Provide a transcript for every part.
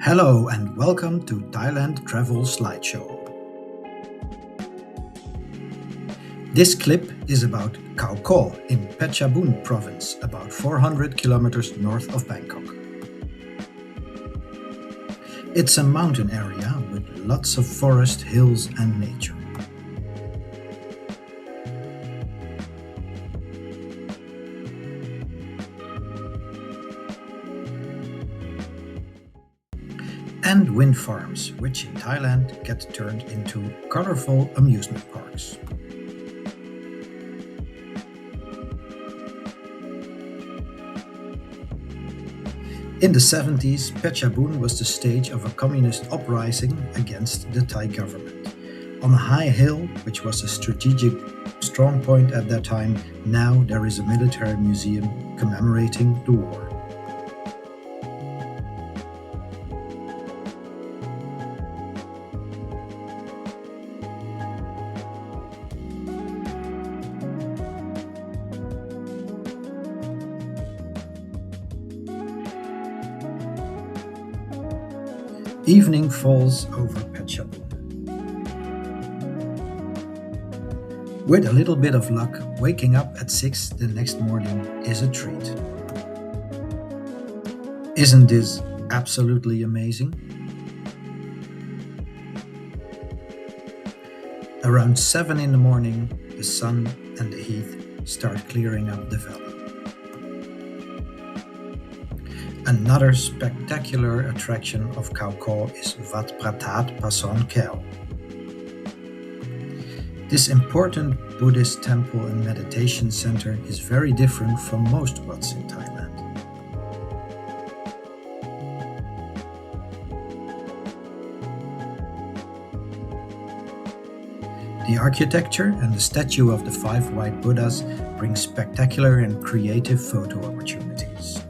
Hello and welcome to Thailand Travel Slideshow. This clip is about Khao Kho in Petchabun province, about 400 kilometers north of Bangkok. It's a mountain area with lots of forest, hills and nature. And wind farms, which in Thailand get turned into colorful amusement parks. In the 70s, Petchabun was the stage of a communist uprising against the Thai government. On a high hill, which was a strategic strong point at that time, now there is a military museum commemorating the war. Evening falls over Petchabun. With a little bit of luck, waking up at 6 the next morning is a treat. Isn't this absolutely amazing? Around 7 in the morning, the sun and the heat start clearing up the valley. Another spectacular attraction of Khao Kho is Wat Pratat Pason Khao. This important Buddhist temple and meditation center is very different from most wats in Thailand. The architecture and the statue of the 5 white Buddhas bring spectacular and creative photo opportunities.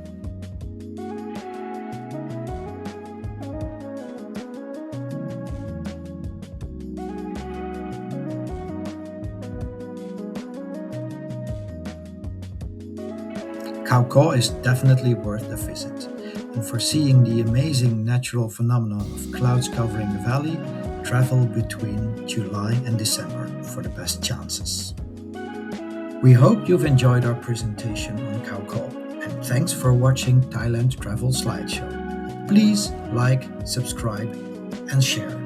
Khao Kho is definitely worth a visit, and for seeing the amazing natural phenomenon of clouds covering the valley, travel between July and December for the best chances. We hope you've enjoyed our presentation on Khao Kho, and thanks for watching Thailand Travel Slideshow. Please like, subscribe and share.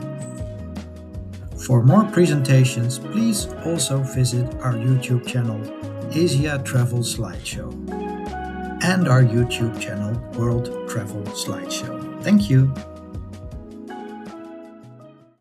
For more presentations, please also visit our YouTube channel Asia Travel Slideshow and our YouTube channel World Travel Slideshow. Thank you.